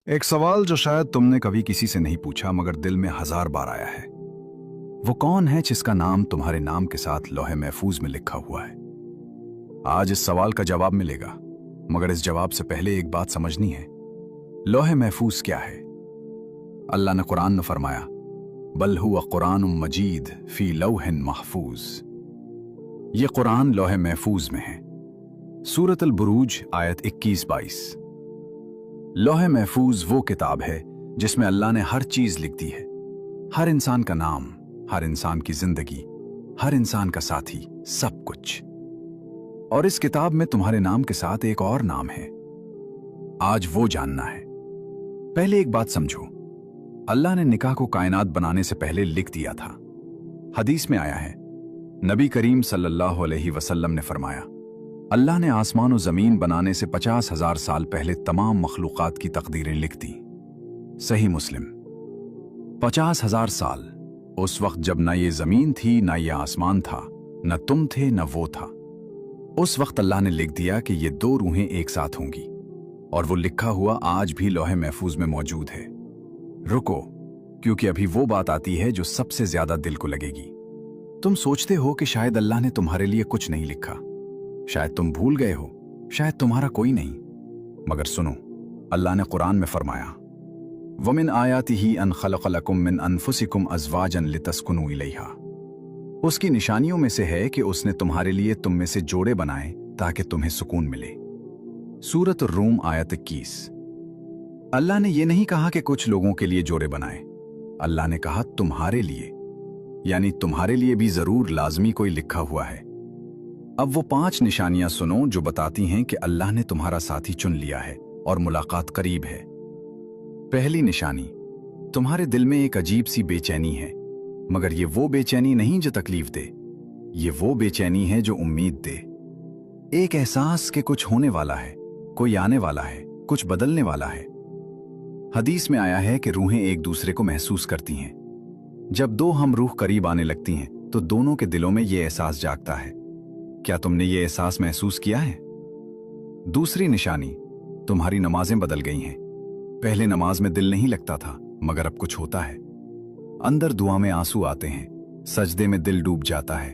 एक सवाल जो शायद तुमने कभी किसी से नहीं पूछा मगर दिल में 1000 बार आया है। वो कौन है जिसका नाम तुम्हारे नाम के साथ लौहे महफूज में लिखा हुआ है? आज इस सवाल का जवाब मिलेगा, मगर इस जवाब से पहले एक बात समझनी है। लौहे महफूज क्या है? अल्लाह ने कुरान में फरमाया, बल हुवा कुरानुम मजीद फी लौहिन महफूज। ये कुरान लौहे महफूज में है। सूरत अल बुरूज आयत 21-22। लौहे महफूज वो किताब है जिसमें अल्लाह ने हर चीज लिख दी है। हर इंसान का नाम, हर इंसान की जिंदगी, हर इंसान का साथी, सब कुछ। और इस किताब में तुम्हारे नाम के साथ एक और नाम है। आज वो जानना है। पहले एक बात समझो, अल्लाह ने निकाह को कायनात बनाने से पहले लिख दिया था। हदीस में आया है, नबी करीम सल्लल्लाहु अलैहि वसल्लम ने फरमाया, अल्लाह ने आसमान और जमीन बनाने से 50,000 साल पहले तमाम मखलूकात की तकदीरें लिख दी। सही मुस्लिम। 50,000 साल, उस वक्त जब न ये जमीन थी, न ये आसमान था, न तुम थे, न वो था। उस वक्त अल्लाह ने लिख दिया कि ये दो रूहें एक साथ होंगी, और वो लिखा हुआ आज भी लौहे महफूज में मौजूद है। रुको, क्योंकि अभी वो बात आती है जो सबसे ज्यादा दिल को लगेगी। तुम सोचते हो कि शायद अल्लाह ने तुम्हारे लिए कुछ नहीं लिखा, शायद तुम भूल गए हो, शायद तुम्हारा कोई नहीं। मगर सुनो, अल्लाह ने कुरान में फरमाया, वमिन आयातिही अन खलक़ लकुम मिन अनफुसिकुम अज़वाजन लितस्कुनू इलैहा। उसकी निशानियों में से है कि उसने तुम्हारे लिए तुम में से जोड़े बनाए ताकि तुम्हें सुकून मिले। सूरत रूम आयत 21। अल्लाह ने यह नहीं कहा कि कुछ लोगों के लिए जोड़े बनाए, अल्लाह ने कहा तुम्हारे लिए, यानी तुम्हारे लिए भी जरूर लाजमी कोई लिखा हुआ है। अब वो 5 निशानियां सुनो जो बताती हैं कि अल्लाह ने तुम्हारा साथी चुन लिया है और मुलाकात करीब है। पहली निशानी, तुम्हारे दिल में एक अजीब सी बेचैनी है, मगर ये वो बेचैनी नहीं जो तकलीफ दे, ये वो बेचैनी है जो उम्मीद दे। एक एहसास कि कुछ होने वाला है, कोई आने वाला है, कुछ बदलने वाला है। हदीस में आया है कि रूहें एक दूसरे को महसूस करती हैं। जब दो हम रूह करीब आने लगती हैं तो दोनों के दिलों में ये एहसास जागता है। क्या तुमने ये एहसास महसूस किया है? दूसरी निशानी, तुम्हारी नमाजें बदल गई हैं। पहले नमाज में दिल नहीं लगता था, मगर अब कुछ होता है। अंदर दुआ में आंसू आते हैं, सजदे में दिल डूब जाता है।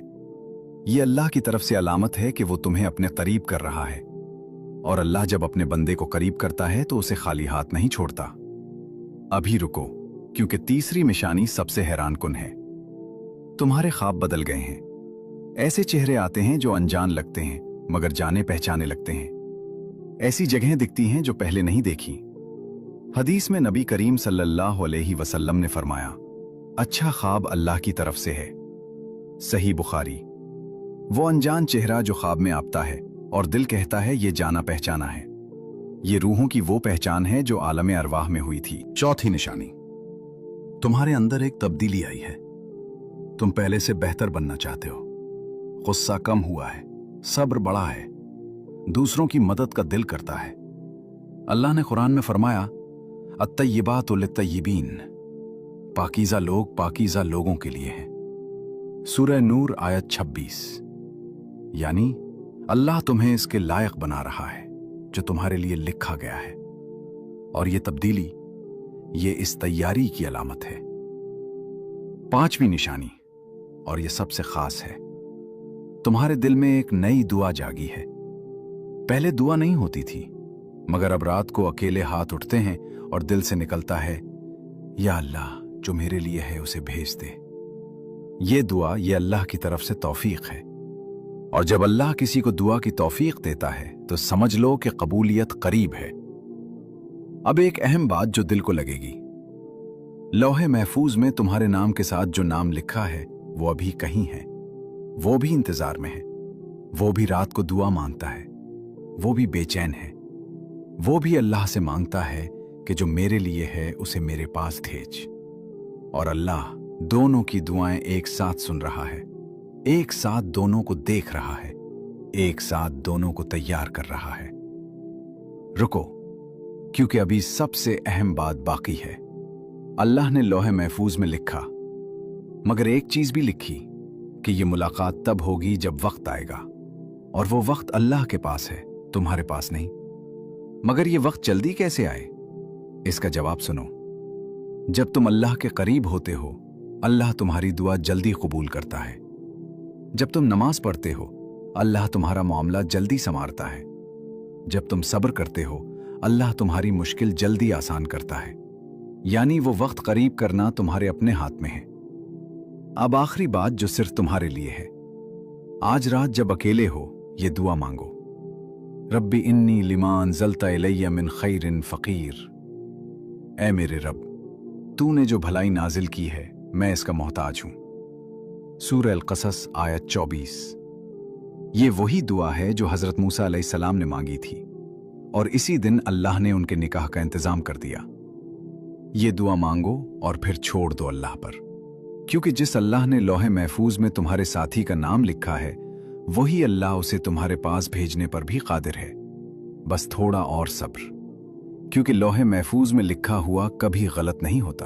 ये अल्लाह की तरफ से अलामत है कि वो तुम्हें अपने करीब कर रहा है। और अल्लाह जब अपने बंदे को करीब करता है तो उसे खाली हाथ नहीं छोड़ता। अभी रुको, क्योंकि तीसरी निशानी सबसे हैरानकुन है। तुम्हारे ख्वाब बदल गए हैं। ऐसे चेहरे आते हैं जो अनजान लगते हैं, मगर जाने पहचाने लगते हैं। ऐसी जगहें दिखती हैं जो पहले नहीं देखी। हदीस में नबी करीम सल्लल्लाहु अलैहि वसल्लम ने फरमाया, अच्छा ख्वाब अल्लाह की तरफ से है। सही बुखारी। वो अनजान चेहरा जो ख्वाब में आपता है और दिल कहता है ये जाना पहचाना है। ये रूहों की वो पहचान है जो आलम अरवाह में हुई थी। चौथी निशानी, तुम्हारे अंदर एक तब्दीली आई है। तुम पहले से बेहतर बनना चाहते हो। गुस्सा कम हुआ है, सब्र बढ़ा है, दूसरों की मदद का दिल करता है। अल्लाह ने कुरान में फरमाया, अत्तय्यिबातु लित्तय्यिबीन। पाकीज़ा लोग पाकीज़ा लोगों के लिए हैं। सूरह नूर आयत 26। यानी अल्लाह तुम्हें इसके लायक बना रहा है जो तुम्हारे लिए लिखा गया है। और ये तब्दीली, ये इस तैयारी की अलामत है। पांचवी निशानी, और ये सबसे खास है, तुम्हारे दिल में एक नई दुआ जागी है। पहले दुआ नहीं होती थी, मगर अब रात को अकेले हाथ उठते हैं और दिल से निकलता है, या अल्लाह जो मेरे लिए है उसे भेज दे। ये दुआ, ये अल्लाह की तरफ से तौफीक है। और जब अल्लाह किसी को दुआ की तौफीक देता है तो समझ लो कि कबूलियत करीब है। अब एक अहम बात जो दिल को लगेगी, लौहे महफूज में तुम्हारे नाम के साथ जो नाम लिखा है वो अभी कहीं है। वो भी इंतजार में है, वो भी रात को दुआ मांगता है, वो भी बेचैन है, वो भी अल्लाह से मांगता है कि जो मेरे लिए है उसे मेरे पास भेज। और अल्लाह दोनों की दुआएं एक साथ सुन रहा है, एक साथ दोनों को देख रहा है, एक साथ दोनों को तैयार कर रहा है। रुको, क्योंकि अभी सबसे अहम बात बाकी है। अल्लाह ने लौहे महफूज में लिखा, मगर एक चीज भी लिखी कि ये मुलाकात तब होगी जब वक्त आएगा, और वो वक्त अल्लाह के पास है, तुम्हारे पास नहीं। मगर ये वक्त जल्दी कैसे आए? इसका जवाब सुनो। जब तुम अल्लाह के करीब होते हो, अल्लाह तुम्हारी दुआ जल्दी कबूल करता है। जब तुम नमाज पढ़ते हो, अल्लाह तुम्हारा मामला जल्दी संवारता है। जब तुम सब्र करते हो, अल्लाह तुम्हारी मुश्किल जल्दी आसान करता है। यानी वो वक्त करीब करना तुम्हारे अपने हाथ में है। अब आखिरी बात जो सिर्फ तुम्हारे लिए है। आज रात जब अकेले हो, ये दुआ मांगो, रब्बी इन्नी लिमान जलता इलैया मिन खैरिन फकीर। ऐ मेरे रब, तूने जो भलाई नाजिल की है, मैं इसका मोहताज हूं। सूरह अल-क़सस आयत 24। ये वही दुआ है जो हजरत मूसा अलैहिस्सलाम ने मांगी थी, और इसी दिन अल्लाह ने उनके निकाह का इंतजाम कर दिया। ये दुआ मांगो और फिर छोड़ दो अल्लाह पर, क्योंकि जिस अल्लाह ने लौहे महफूज में तुम्हारे साथी का नाम लिखा है, वही अल्लाह उसे तुम्हारे पास भेजने पर भी कादिर है। बस थोड़ा और सब्र, क्योंकि लौहे महफूज में लिखा हुआ कभी गलत नहीं होता।